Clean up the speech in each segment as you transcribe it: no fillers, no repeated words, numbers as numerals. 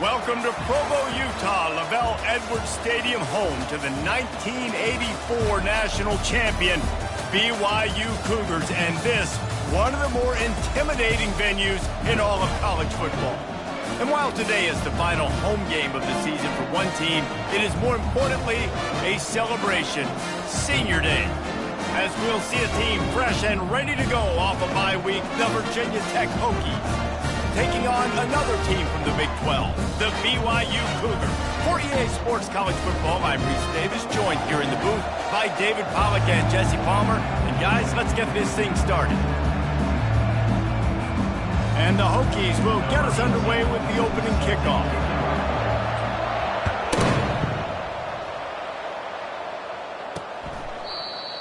Welcome to Provo, Utah, Lavelle Edwards Stadium, home to the 1984 national champion BYU Cougars, and this, one of the more intimidating venues in all of college football. And while today is the final home game of the season for one team, it is more importantly a celebration, Senior Day, as we'll see a team fresh and ready to go off a bye week, the Virginia Tech Hokies, taking on another team from the Big 12, the BYU Cougars. For EA Sports College Football, I'm Reese Davis, joined here in the booth by David Pollack and Jesse Palmer. And guys, let's get this thing started. And the Hokies will get us underway with the opening kickoff.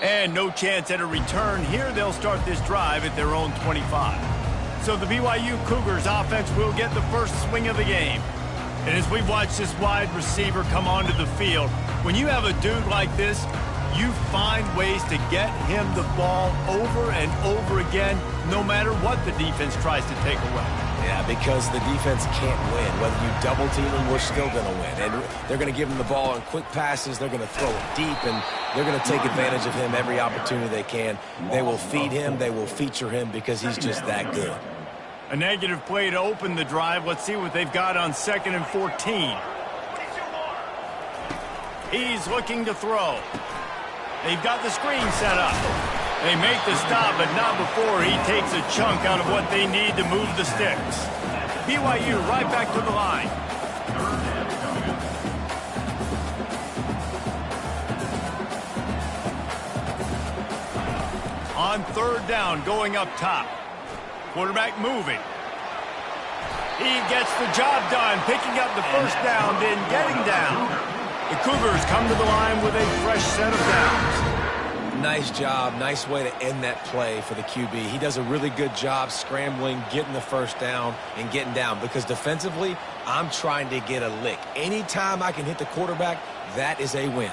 And no chance at a return here. They'll start this drive at their own 25. So the BYU Cougars offense will get the first swing of the game. And as we watch this wide receiver come onto the field, when you have a dude like this, you find ways to get him the ball over and over again, no matter what the defense tries to take away. Yeah, because the defense can't win. Whether you double team them, we're still going to win. And they're going to give him the ball in quick passes. They're going to throw it deep, and they're going to take advantage of him every opportunity they can. They will feed him. They will feature him because he's just that good. A negative play to open the drive. Let's see what they've got on 2nd and 14. He's looking to throw. They've got the screen set up. They make the stop, but not before he takes a chunk out of what they need to move the sticks. BYU right back to the line. On 3rd down, going up top. Quarterback moving. He gets the job done, picking up the first down, then getting down. The Cougars come to the line with a fresh set of downs. Nice job. Nice way to end that play for the QB. He does a really good job scrambling, getting the first down, and getting down. Because defensively, I'm trying to get a lick. Anytime I can hit the quarterback, that is a win.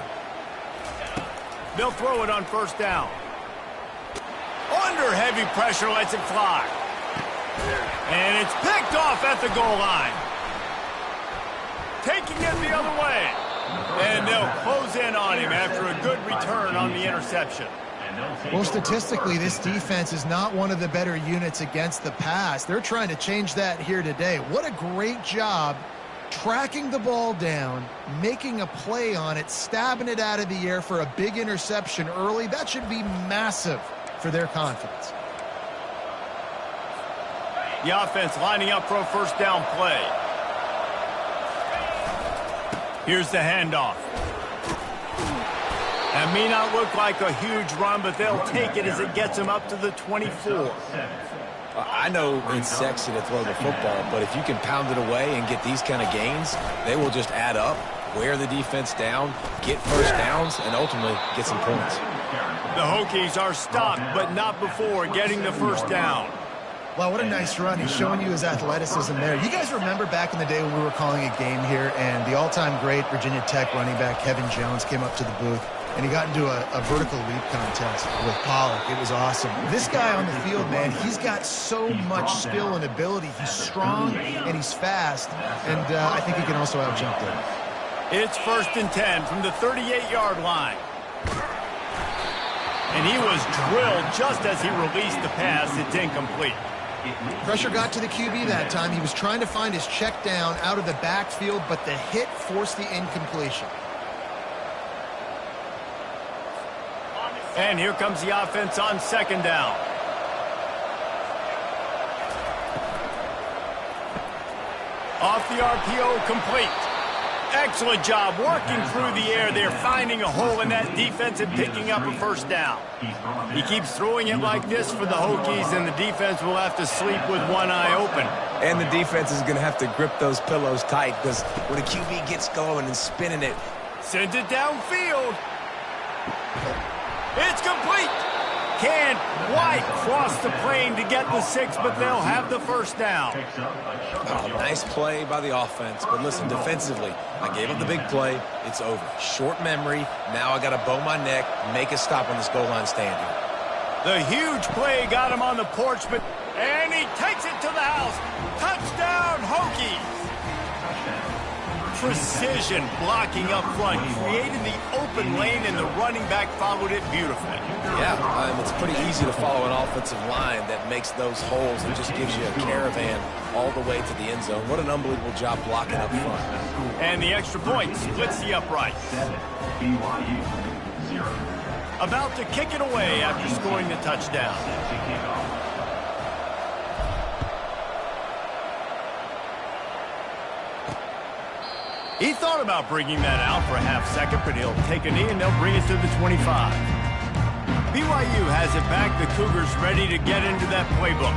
They'll throw it on 1st down. Under heavy pressure, lets it fly. And it's picked off at the goal line. Taking it the other way. And they'll close in on him after a good return on the interception. Well, statistically, this defense is not one of the better units against the pass. They're trying to change that here today. What a great job tracking the ball down, making a play on it, stabbing it out of the air for a big interception early. That should be massive for their confidence. The offense lining up for a 1st down play. Here's the handoff. That may not look like a huge run, but they'll take it as it gets them up to the 24. I know it's sexy to throw the football, but if you can pound it away and get these kind of gains, they will just add up, wear the defense down, get first downs, and ultimately get some points. The Hokies are stopped, but not before getting the 1st down. Wow, what a nice run. He's showing you his athleticism there. You guys remember back in the day when we were calling a game here and the all-time great Virginia Tech running back Kevin Jones came up to the booth and he got into a vertical leap contest with Pollack. It was awesome. This guy on the field, man, he's got so much skill and ability. He's strong and he's fast, and I think he can also out-jump there. It's 1st and 10 from the 38-yard line. And he was drilled just as he released the pass. It's incomplete. Pressure got to the QB that time. He was trying to find his check down out of the backfield, but the hit forced the incompletion. And here comes the offense on 2nd down. Off the RPO, complete. Excellent job working through the air. They're finding a hole in that defense and picking up a 1st down. He keeps throwing it like this for the Hokies, and the defense will have to sleep with one eye open. And the defense is going to have to grip those pillows tight because when the QB gets going and spinning it, sends it downfield. It's complete. Can't quite cross the plane to get the 6, but they'll have the 1st down. Oh, nice play by the offense. But listen, defensively, I gave up the big play. It's over. Short memory. Now I got to bow my neck, make a stop on this goal line stand here. The huge play got him on the porch, and he takes it to the house. Touchdown, Hokies. precision blocking up front, created the open lane, and the running back followed it beautifully. Yeah, it's pretty easy to follow an offensive line that makes those holes and just gives you a caravan all the way to the end zone. What an unbelievable job blocking up front. And the extra point splits the uprights. About to kick it away after scoring the touchdown. He thought about bringing that out for a half second, but he'll take a knee and they'll bring it to the 25. BYU has it back. The Cougars ready to get into that playbook.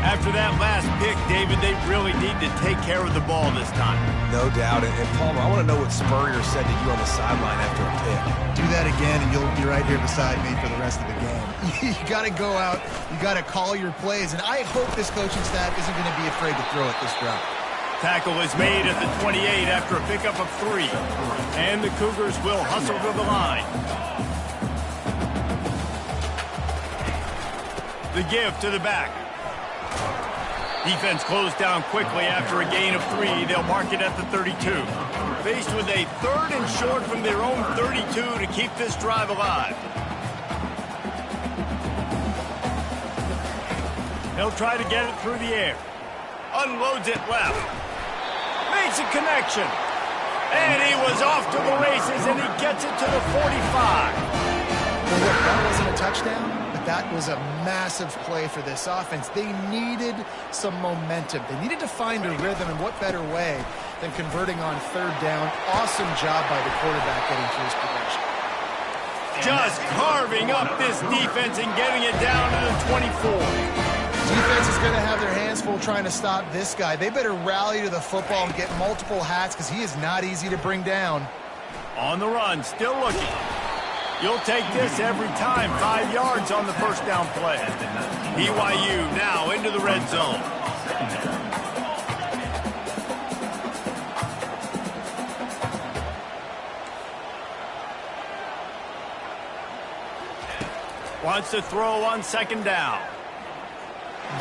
After that last pick, David, they really need to take care of the ball this time. No doubt. And Palmer, I want to know what Spurrier said to you on the sideline after a pick. Do that again, and you'll be right here beside me for the rest of the game. You got to go out. You got to call your plays. And I hope this coaching staff isn't going to be afraid to throw it this route. Tackle is made at the 28 after a pickup of 3. And the Cougars will hustle to the line. The give to the back. Defense closed down quickly after a gain of 3. They'll mark it at the 32. Faced with a 3rd and short from their own 32 to keep this drive alive. They'll try to get it through the air. Unloads it left. Makes a connection. And he was off to the races, and he gets it to the 45. Well, look, that wasn't a touchdown, but that was a massive play for this offense. They needed some momentum. They needed to find a rhythm, and what better way than converting on 3rd down. Awesome job by the quarterback getting through his progression. Just carving up this defense and getting it down to the 24. Defense is going to have their hands full trying to stop this guy. They better rally to the football and get multiple hats because he is not easy to bring down. On the run, still looking. You'll take this every time. 5 yards on the first down play. BYU now into the red zone. Wants to throw on 2nd down.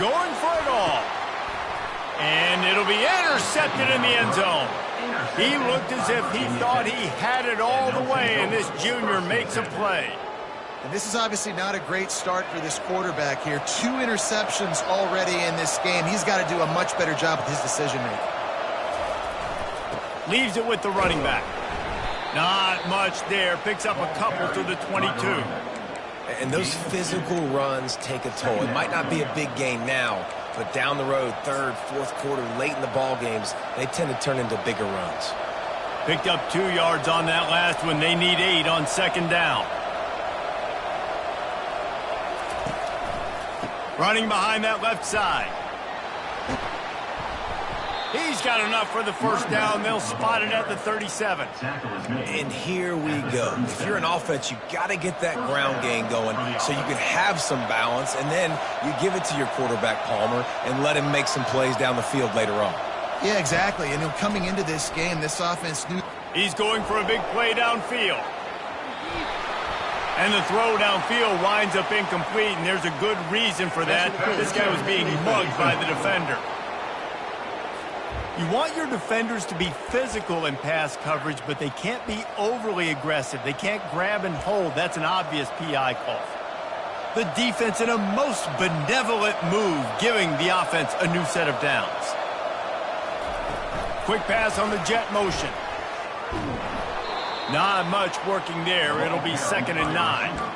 Going for it all. And it'll be intercepted in the end zone. He looked as if he thought he had it all the way, and this junior makes a play. And this is obviously not a great start for this quarterback here. 2 interceptions already in this game. He's got to do a much better job with his decision-making. Leaves it with the running back. Not much there. Picks up a couple to the 22. And those physical runs take a toll. It might not be a big gain now, but down the road, 3rd, 4th quarter, late in the ball games, they tend to turn into bigger runs. Picked up 2 yards on that last one. They need 8 on 2nd down. Running behind that left side. He's got enough for the first down. They'll spot it at the 37. And here we go. If you're an offense, you got to get that ground game going so you can have some balance, and then you give it to your quarterback, Palmer, and let him make some plays down the field later on. Yeah, exactly. And coming into this game, this offense knew. He's going for a big play downfield. And the throw downfield winds up incomplete, and there's a good reason for that. This guy was being mugged by the defender. You want your defenders to be physical in pass coverage, but they can't be overly aggressive. They can't grab and hold. That's an obvious PI call. The defense in a most benevolent move, giving the offense a new set of downs. Quick pass on the jet motion. Not much working there. It'll be 2nd and 9.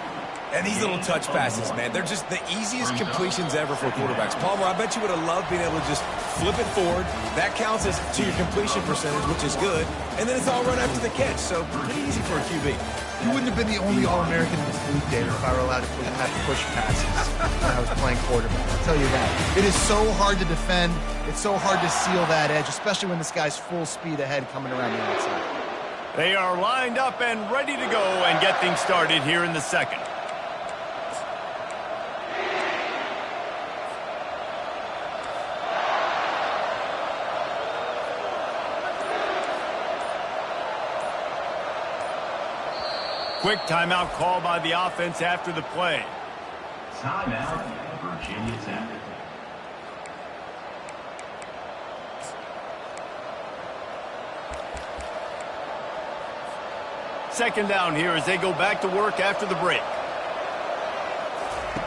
And these little touch passes, man, they're just the easiest completions ever for quarterbacks. Palmer, I bet you would have loved being able to just flip it forward. That counts as to your completion percentage, which is good. And then it's all run after the catch, so pretty easy for a QB. You wouldn't have been the only All-American in this league, David, if I were allowed to have to push passes when I was playing quarterback. I'll tell you that. It is so hard to defend. It's so hard to seal that edge, especially when this guy's full speed ahead coming around the outside. They are lined up and ready to go and get things started here in the 2nd. Quick timeout call by the offense after the play. Timeout, Virginia Tech. Second down here as they go back to work after the break.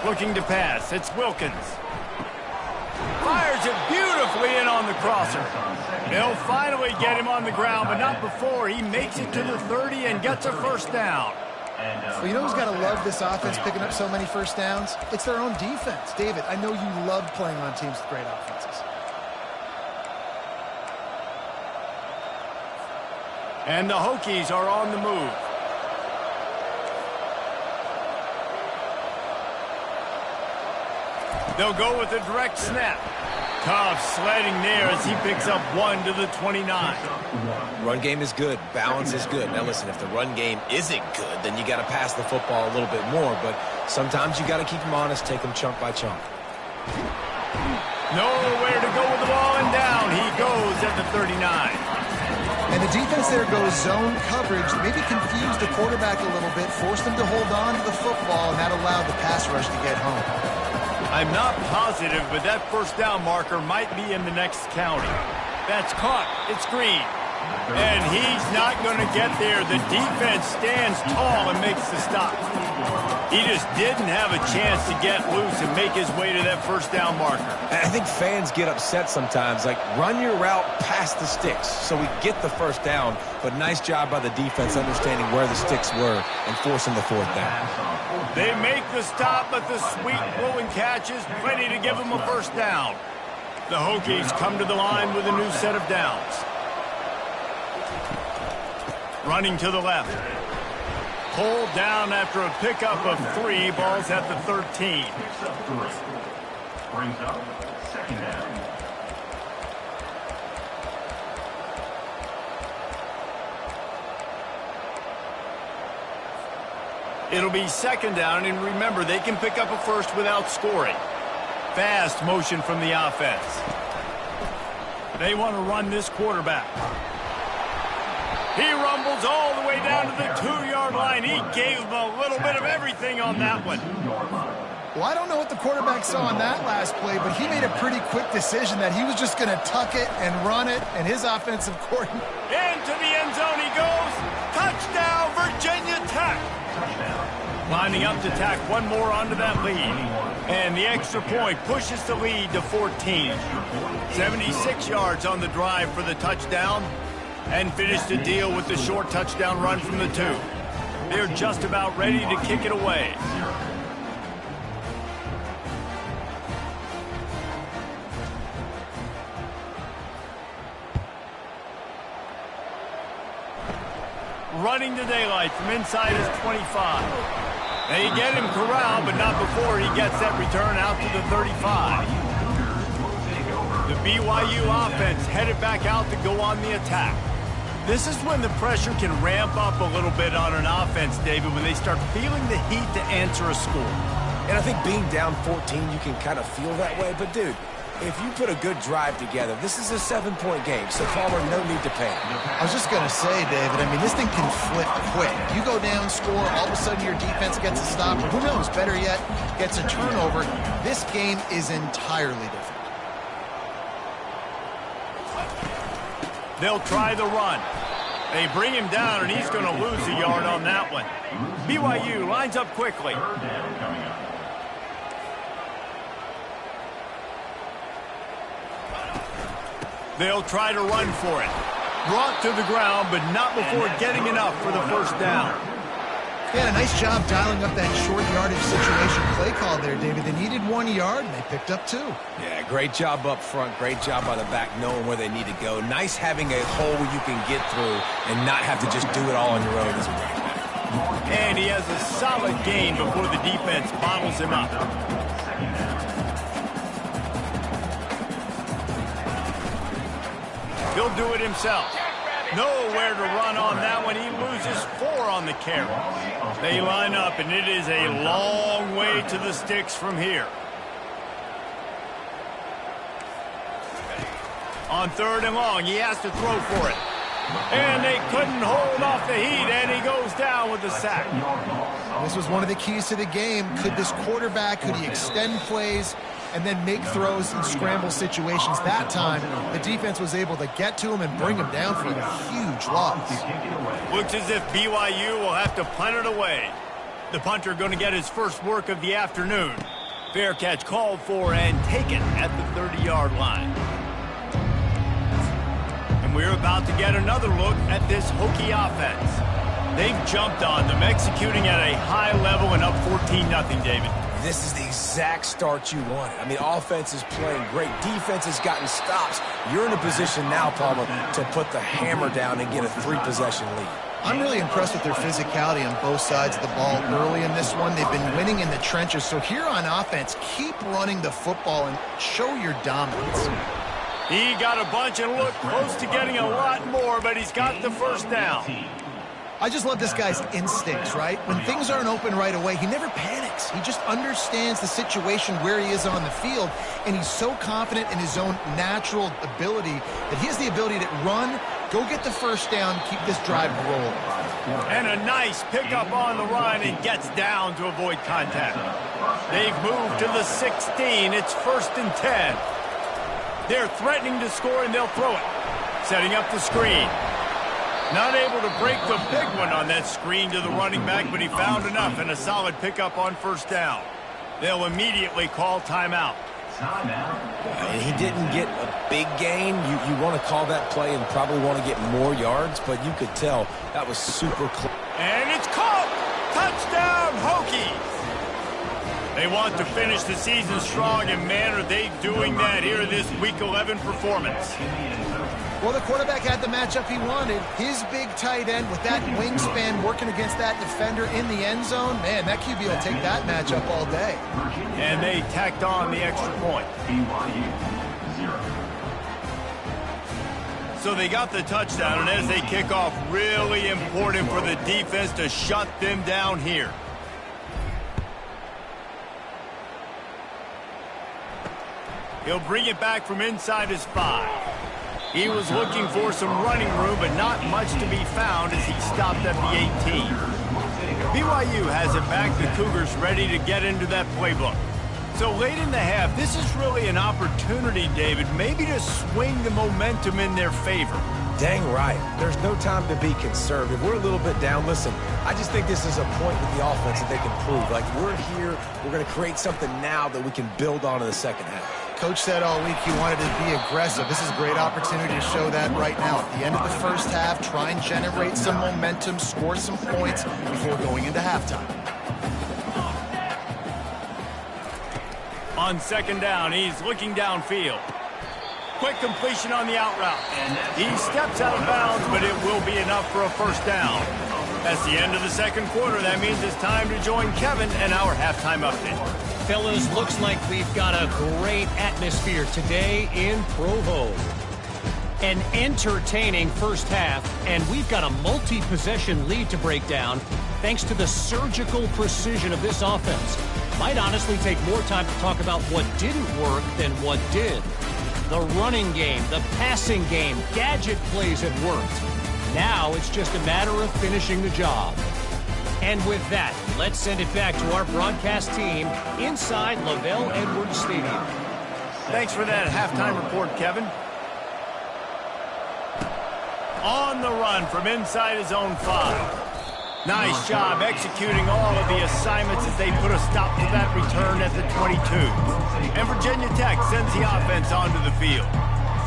Looking to pass. It's Wilkins. Fires it beautifully in on the crosser. They'll finally get him on the ground, but not before he makes it to the 30 and gets a first down. Well, you know who's got to love this offense picking up so many first downs? It's their own defense. David, I know you love playing on teams with great offenses. And the Hokies are on the move. They'll go with a direct snap. Tough sledding there as he picks up 1 to the 29. Run game is good. Balance is good. Now listen, if the run game isn't good, then you got to pass the football a little bit more. But sometimes you got to keep them honest, take them chunk by chunk. Nowhere to go with the ball, and down he goes at the 39. And the defense there goes zone coverage, maybe confused the quarterback a little bit, forced him to hold on to the football, and that allowed the pass rush to get home. I'm not positive, but that first down marker might be in the next county. That's caught. It's Green. And he's not going to get there. The defense stands tall and makes the stop. He just didn't have a chance to get loose and make his way to that first down marker. I think fans get upset sometimes. Like, run your route past the sticks so we get the first down. But nice job by the defense understanding where the sticks were and forcing the fourth down. They make the stop, but the sweet blowing catch is plenty to give them a first down. The Hokies come to the line with a new set of downs. Running to the left. Pulled down after a pickup of 3. Ball's at the 13. Brings up second down. It'll be second down, and remember, they can pick up a first without scoring. Fast motion from the offense. They want to run this quarterback. He rumbles all the way down to the 2-yard line. He gave him a little bit of everything on that one. Well, I don't know what the quarterback saw on that last play, but he made a pretty quick decision that he was just going to tuck it and run it, and his offensive coordinator. Into the end zone he goes. Touchdown, Virginia Tech. Lining up to tack one more onto that lead. And the extra point pushes the lead to 14. 76 yards on the drive for the touchdown. And finished the deal with the short touchdown run from the 2. They're just about ready to kick it away. Running to daylight from inside his 25. They get him corralled, but not before he gets that return out to the 35. The BYU offense headed back out to go on the attack. This is when the pressure can ramp up a little bit on an offense, David, when they start feeling the heat to answer a score. And I think being down 14, you can kind of feel that way. But, dude, if you put a good drive together, this is a 7-point game, so Palmer, no need to panic. I was just going to say, David, I mean, this thing can flip quick. You go down, score, all of a sudden your defense gets a stop, or who knows, better yet, gets a turnover. This game is entirely different. They'll try the run. They bring him down, and he's going to lose a yard on that one. BYU lines up quickly. They'll try to run for it. Brought to the ground, but not before getting enough for the first down. They had a nice job dialing up that short yardage situation play call there, David. They needed 1 yard, and they picked up 2. Yeah, great job up front. Great job by the back knowing where they need to go. Nice having a hole you can get through and not have to just do it all on your own as a running back. And he has a solid gain before the defense bottles him up. He'll do it himself. Nowhere to run on that one. He loses 4 on the carry. They line up, and it is a long way to the sticks from here. On 3rd and long, he has to throw for it. And they couldn't hold off the heat, and he goes down with the sack. This was one of the keys to the game. Could this quarterback, could he extend plays? and then make throws in scramble situations. That time, the defense was able to get to him and bring him down for a huge loss. Looks as if BYU will have to punt it away. The punter going to get his first work of the afternoon. Fair catch called for and taken at the 30-yard line. And we're about to get another look at this Hokie offense. They've jumped on them, executing at a high level and up 14-0, David. This is the exact start you wanted. I mean, offense is playing great. Defense has gotten stops. You're in a position now, Palmer, to put the hammer down and get a 3-possession lead. I'm really impressed with their physicality on both sides of the ball early in this one. They've been winning in the trenches. So here on offense, keep running the football and show your dominance. He got a bunch and looked close to getting a lot more, but he's got the first down. I just love this guy's instincts, right? When things aren't open right away, he never panics. He just understands the situation where he is on the field, and he's so confident in his own natural ability that he has the ability to run, go get the first down, keep this drive rolling. And a nice pickup on the run and gets down to avoid contact. They've moved to the 16. It's 1st and 10. They're threatening to score, and they'll throw it. Setting up the screen. Not able to break the big one on that screen to the running back, but he found enough and a solid pickup on first down. They'll immediately call timeout. He didn't get a big gain. You want to call that play and probably want to get more yards, but you could tell that was super close. And it's caught! Touchdown, Hokies! They want to finish the season strong, and man, are they doing that here this Week 11 performance. Well, the quarterback had the matchup he wanted. His big tight end with that wingspan working against that defender in the end zone. Man, that QB will take that matchup all day. And they tacked on the extra point. So they got the touchdown, and as they kick off, really important for the defense to shut them down here. He'll bring it back from inside his 5. He was looking for some running room, but not much to be found as he stopped at the 18. BYU has it back. The Cougars ready to get into that playbook. So late in the half, this is really an opportunity, David, maybe to swing the momentum in their favor. Dang right. There's no time to be conservative. We're a little bit down. Listen, I just think this is a point with the offense that they can prove. Like, we're here, we're going to create something now that we can build on in the second half. Coach said all week he wanted to be aggressive. This is a great opportunity to show that right now. At the end of the first half, try and generate some momentum, score some points before going into halftime. On second down, he's looking downfield. Quick completion on the out route. He steps out of bounds, but it will be enough for a first down. That's the end of the second quarter. That means it's time to join Kevin and our halftime update. Fellas, looks like we've got a great atmosphere today in Provo. An entertaining first half, and we've got a multi-possession lead to break down thanks to the surgical precision of this offense. Might honestly take more time to talk about what didn't work than what did. The running game, the passing game, gadget plays have worked. Now it's just a matter of finishing the job. And with that, let's send it back to our broadcast team inside LaVell Edwards Stadium. Thanks for that halftime report, Kevin. On the run from inside his own 5. Nice job executing all of the assignments as they put a stop to that return at the 22. And Virginia Tech sends the offense onto the field.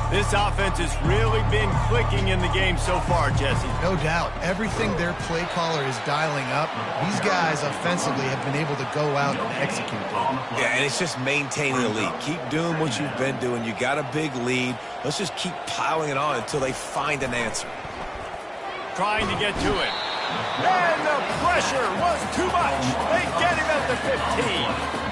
This offense has really been clicking in the game so far, Jesse. No doubt. Everything their play caller is dialing up, these guys offensively have been able to go out and execute. Yeah, and it's just maintaining the lead. Keep doing what you've been doing. You got a big lead. Let's just keep piling it on until they find an answer. Trying to get to it. And the pressure was too much. They get him at the 15.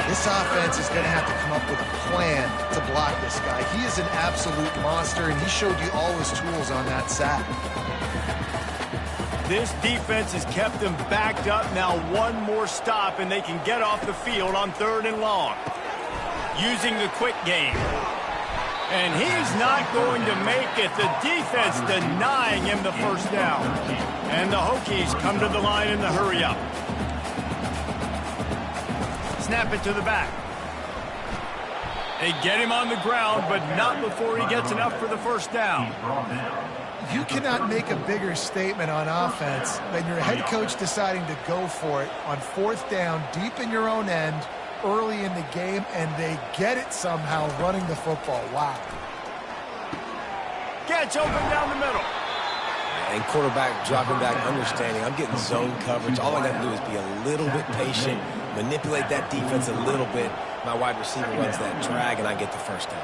This offense is going to have to come up with a plan to block this guy. He is an absolute monster, and he showed you all his tools on that sack. This defense has kept them backed up. Now one more stop, and they can get off the field on 3rd and long. Using the quick game. And he's not going to make it. The defense denying him the first down. And the Hokies come to the line in the hurry-up. Snap it to the back. They get him on the ground, but not before he gets enough for the first down. You cannot make a bigger statement on offense than your head coach deciding to go for it on 4th down, deep in your own end, early in the game, and they get it somehow running the football. Wow. Gets open down the middle. And quarterback dropping back, understanding I'm getting zone coverage. All I got to do is be a little bit patient, manipulate that defense a little bit. My wide receiver runs that drag, and I get the first down.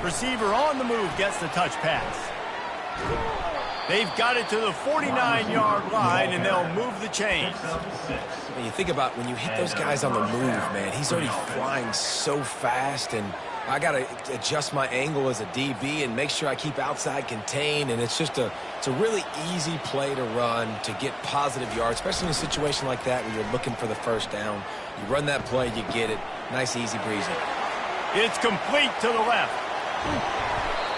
Receiver on the move gets the touch pass. They've got it to the 49-yard line, and they'll move the chains. When you think about when you hit those guys on the move, man, he's already flying so fast, and I got to adjust my angle as a DB and make sure I keep outside contained, and it's a really easy play to run to get positive yards, especially in a situation like that where you're looking for the first down. You run that play, you get it. Nice, easy breezy. It's complete to the left.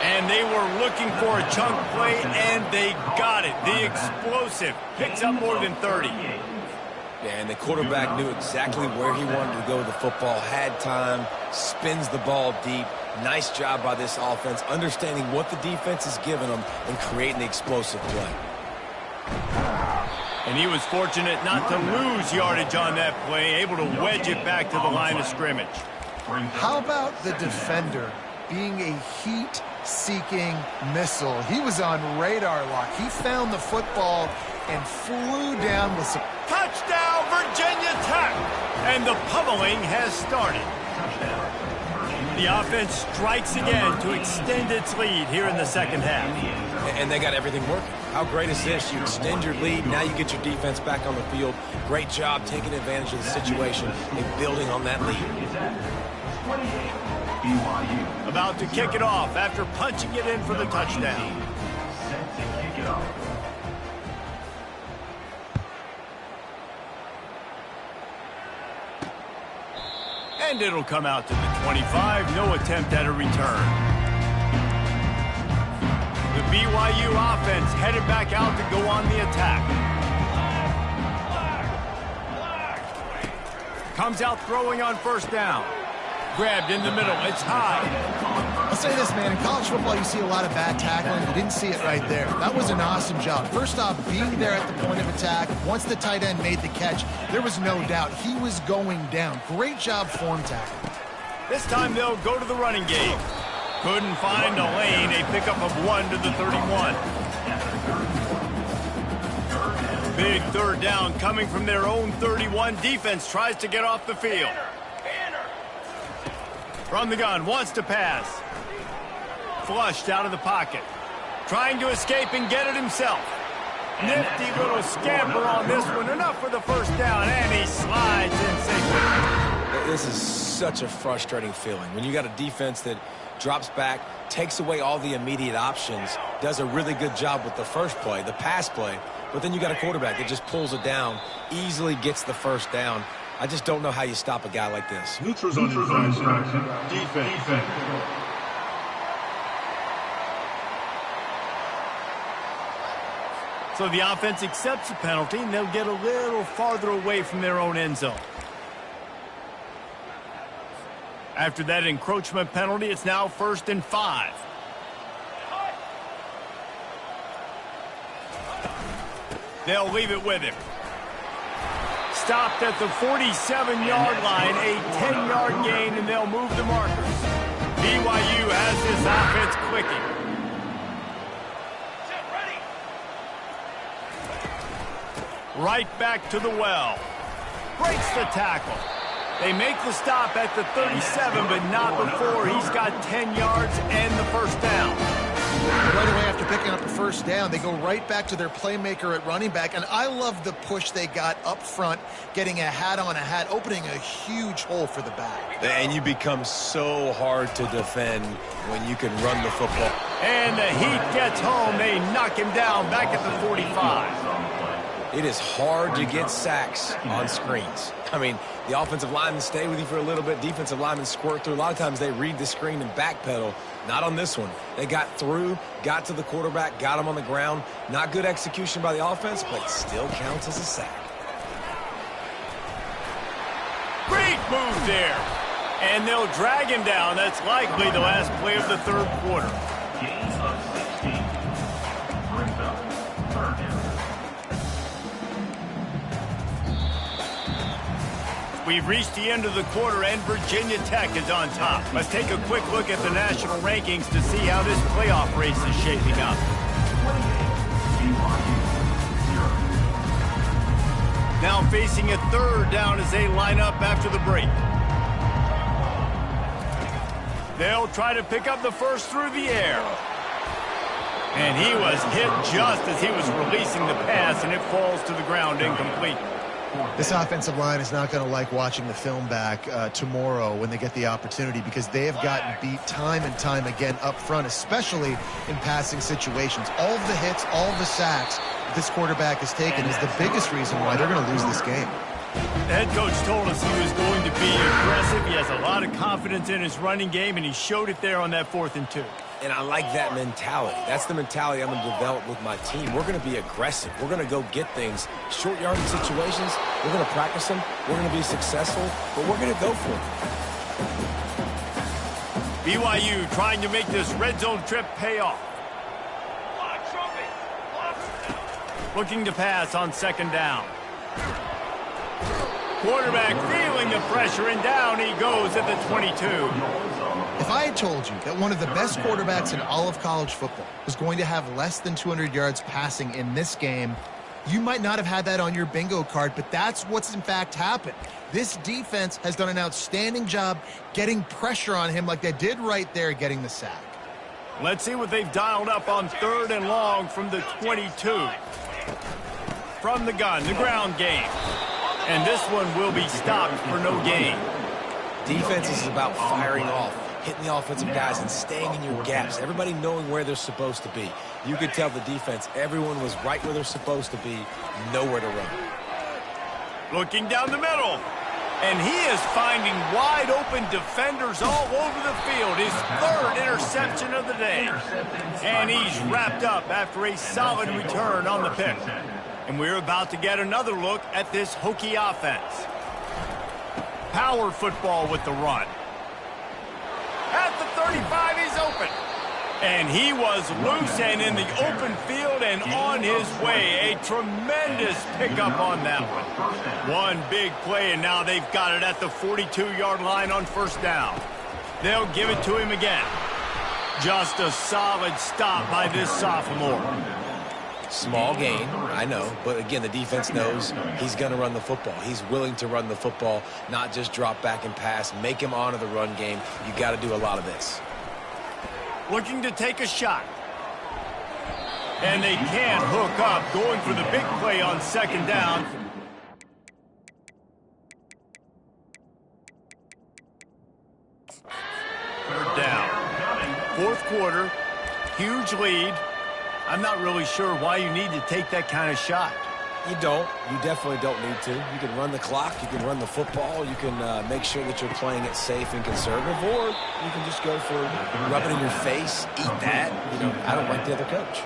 And they were looking for a chunk play, and they got it. The explosive picks up more than 30. Yeah, and the quarterback knew exactly where he wanted to go with the football, had time, spins the ball deep. Nice job by this offense, understanding what the defense is giving them and creating the explosive play. And he was fortunate not to lose yardage on that play, able to wedge it back to the line of scrimmage. How about the defender being a heat-seeking missile? He was on radar lock. He found the football and flew down with some... Touchdown, Virginia Tech! And the pummeling has started. The offense strikes again to extend its lead here in the second half. And they got everything working. How great is this? You extend your lead, now you get your defense back on the field. Great job taking advantage of the situation and building on that lead. About to kick it off after punching it in for the touchdown. Set to kick it off. And it'll come out to the 25. No attempt at a return. The BYU offense headed back out to go on the attack. Comes out throwing on first down. Grabbed in the middle. It's high. I'll say this, man. In college football, you see a lot of bad tackling. You didn't see it right there. That was an awesome job. First off, being there at the point of attack. Once the tight end made the catch, there was no doubt he was going down. Great job form tackling. This time they'll go to the running game. Couldn't find a lane. A pickup of 1 to the 31. Big third down coming from their own 31. Defense tries to get off the field. From the gun, wants to pass. Flushed out of the pocket. Trying to escape and get it himself. Nifty little scamper on this one. Enough for the first down, and he slides in safely. This is such a frustrating feeling. When you got a defense that drops back, takes away all the immediate options, does a really good job with the first play, the pass play, but then you got a quarterback that just pulls it down, easily gets the first down. I just don't know how you stop a guy like this. Neutrals on infraction. Defense. So the offense accepts the penalty, and they'll get a little farther away from their own end zone. After that encroachment penalty, it's now 1st and 5. They'll leave it with him. Stopped at the 47-yard line, a 10-yard gain, and they'll move the markers. BYU has this offense clicking. Right back to the well. Breaks the tackle. They make the stop at the 37, but not before he's got 10 yards and the first down. Right away after picking up the first down, they go right back to their playmaker at running back, and I love the push they got up front, getting a hat on a hat, opening a huge hole for the back. And you become so hard to defend when you can run the football. And the heat gets home. They knock him down back at the 45. It is hard to get sacks on screens. I mean, the offensive linemen stay with you for a little bit. Defensive linemen squirt through. A lot of times they read the screen and backpedal. Not on this one. They got through, got to the quarterback, got him on the ground. Not good execution by the offense, but still counts as a sack. Great move there. And they'll drag him down. That's likely the last play of the third quarter. Gain of 16. Brings up third down. We've reached the end of the quarter, and Virginia Tech is on top. Let's take a quick look at the national rankings to see how this playoff race is shaping up. 28. BYU 0. Now facing a third down as they line up after the break. They'll try to pick up the first through the air. And he was hit just as he was releasing the pass, and it falls to the ground incomplete. This offensive line is not going to like watching the film back tomorrow when they get the opportunity, because they have gotten beat time and time again up front, especially in passing situations. All of the hits, all of the sacks that this quarterback has taken is the biggest reason why they're going to lose this game. The head coach told us he was going to be aggressive. He has a lot of confidence in his running game, and he showed it there on that 4th and 2. And I like that mentality. That's the mentality I'm going to develop with my team. We're going to be aggressive. We're going to go get things. Short yardage situations, we're going to practice them. We're going to be successful, but we're going to go for it. BYU trying to make this red zone trip pay off. Looking to pass on 2nd down. Quarterback feeling the pressure, and down he goes at the 22. If I had told you that one of the best quarterbacks in all of college football was going to have less than 200 yards passing in this game, you might not have had that on your bingo card, but that's what's in fact happened. This defense has done an outstanding job getting pressure on him like they did right there, getting the sack. Let's see what they've dialed up on 3rd and long from the 22. From the gun, the ground game. And this one will be stopped for no gain. Defense is about firing off, hitting the offensive guys and staying in your gaps. Everybody knowing where they're supposed to be. You could tell the defense, everyone was right where they're supposed to be, nowhere to run. Looking down the middle. And he is finding wide open defenders all over the field. His 3rd interception of the day. And he's wrapped up after a solid return on the pick. And we're about to get another look at this Hokie offense. Power football with the run. At the 35, he's open. And he was loose and in the open field and on his way. A tremendous pickup on that one. One big play, and now they've got it at the 42-yard line on 1st down. They'll give it to him again. Just a solid stop by this sophomore. Small gain, I know, but again, the defense knows he's going to run the football. He's willing to run the football, not just drop back and pass, make him honor the run game. You got to do a lot of this. Looking to take a shot. And they can't hook up, going for the big play on 2nd down. Third down. 4th quarter, huge lead. I'm not really sure why you need to take that kind of shot. You don't. You definitely don't need to. You can run the clock. You can run the football. You can make sure that you're playing it safe and conservative, or you can just go for rub it in your face, eat that. You know, I don't like the other coach.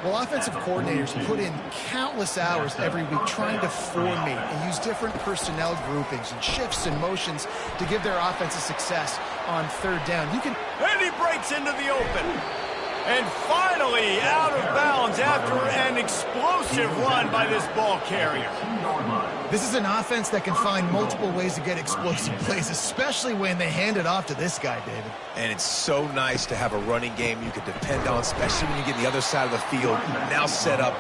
Well, offensive coordinators put in countless hours every week trying to formate and use different personnel groupings and shifts and motions to give their offense a success on 3rd down. And he breaks into the open. And finally out of bounds after an explosive run by this ball carrier. This is an offense that can find multiple ways to get explosive plays, especially when they hand it off to this guy, David. And it's so nice to have a running game you can depend on, especially when you get the other side of the field now set up.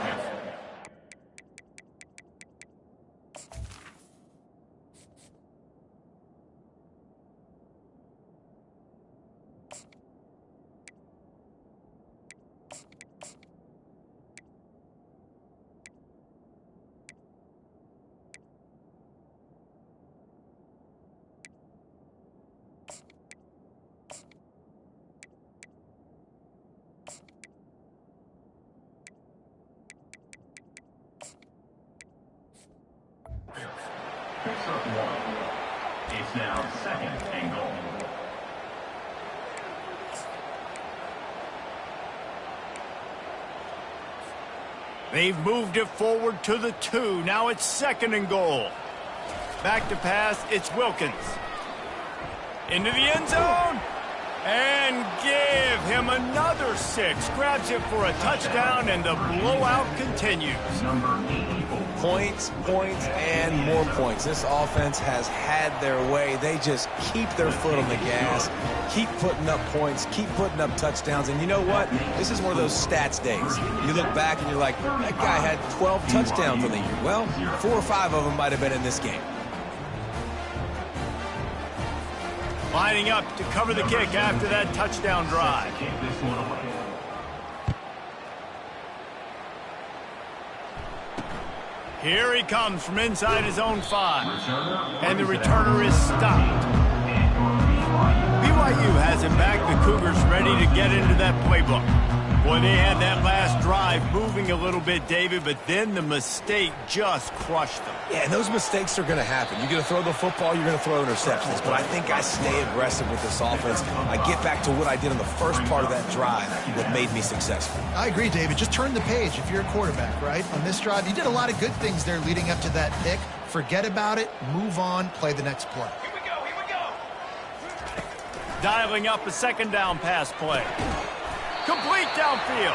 Picks up 1. It's now 2nd and goal. They've moved it forward to the 2. Now it's 2nd and goal. Back to pass, it's Wilkins. Into the end zone. And give him another 6. Grabs it for a touchdown, and the blowout continues. Number 84. Points, points, and more points. This offense has had their way. They just keep their foot on the gas, keep putting up points, keep putting up touchdowns. And you know what? This is one of those stats days. You look back and you're like, that guy had 12 touchdowns on the year. Well, 4 or 5 of them might have been in this game. Lining up to cover the kick after that touchdown drive. Kick this one away. Here he comes from inside his own 5. And the returner is stopped. BYU has it back. The Cougars ready to get into that playbook. Boy, they had that last drive moving a little bit, David, but then the mistake just crushed them. Yeah, and those mistakes are going to happen. You're going to throw the football, you're going to throw interceptions. But I think I stay aggressive with this offense. I get back to what I did in the first part of that drive that made me successful. I agree, David. Just turn the page if you're a quarterback, right? On this drive, you did a lot of good things there leading up to that pick. Forget about it, move on, play the next play. Here we go. Dialing up a second down pass play. Complete downfield.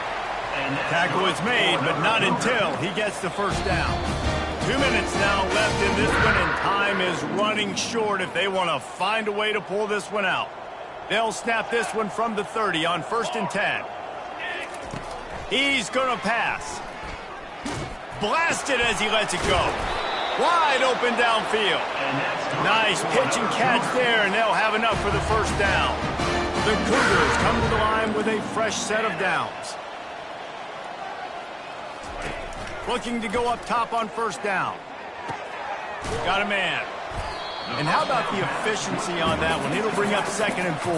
Tackle is made, but not until he gets the first down. 2 minutes now left in this one, and time is running short if they want to find a way to pull this one out. They'll snap this one from the 30 on 1st and 10. He's going to pass. Blasted as he lets it go. Wide open downfield. Nice pitch and catch there, and they'll have enough for the first down. The Cougars come to the line with a fresh set of downs. Looking to go up top on 1st down. Got a man. And how about the efficiency on that one? It'll bring up 2nd and 4.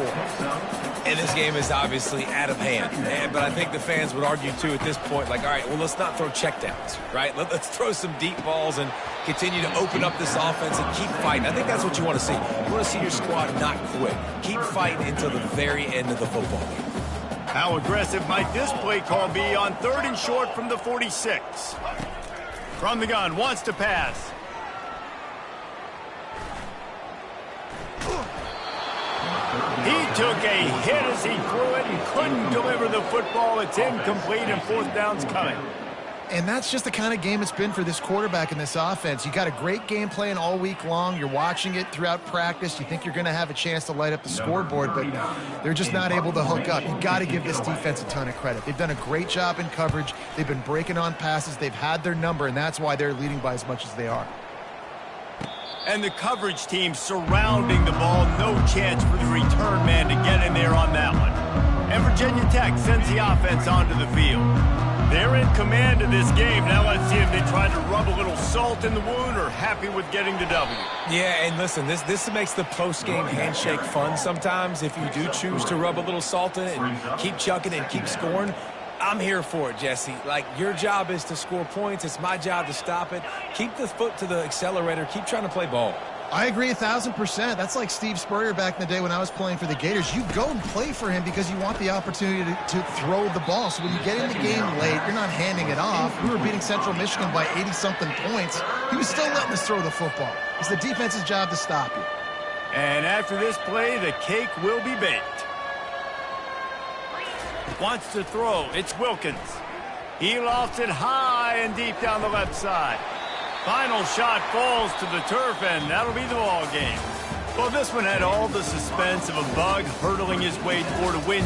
And this game is obviously out of hand. But I think the fans would argue, too, at this point, like, all right, well, let's not throw checkdowns, right? Let's throw some deep balls and continue to open up this offense and keep fighting. I think that's what you want to see. You want to see your squad not quit. Keep fighting until the very end of the football game. How aggressive might this play call be on 3rd and short from the 46? From the gun, wants to pass. He took a hit as he threw it and couldn't deliver the football. It's incomplete, and 4th down's coming. And that's just the kind of game it's been for this quarterback in this offense. You got a great game plan all week long. You're watching it throughout practice. You think you're going to have a chance to light up the scoreboard, but they're just not able to hook up. You got to give this defense a ton of credit. They've done a great job in coverage. They've been breaking on passes. They've had their number, and that's why they're leading by as much as they are. And the coverage team surrounding the ball. No chance for the return man to get in there on that one. And Virginia Tech sends the offense onto the field. They're in command of this game. Now let's see if they try to rub a little salt in the wound or happy with getting the W. Yeah, and listen, this makes the post-game handshake fun sometimes. If you do choose to rub a little salt in it and keep chucking and keep scoring, I'm here for it, Jesse. Like, your job is to score points. It's my job to stop it. Keep the foot to the accelerator. Keep trying to play ball. I agree 1,000%. That's like Steve Spurrier back in the day when I was playing for the Gators. You go and play for him because you want the opportunity to throw the ball. So when you get in the game late, you're not handing it off. We were beating Central Michigan by 80-something points. He was still letting us throw the football. It's the defense's job to stop you. And after this play, the cake will be baked. Wants to throw. It's Wilkins. He lofts it high and deep down the left side. Final shot falls to the turf, and that'll be the ball game. Well, this one had all the suspense of a bug hurtling his way toward a win.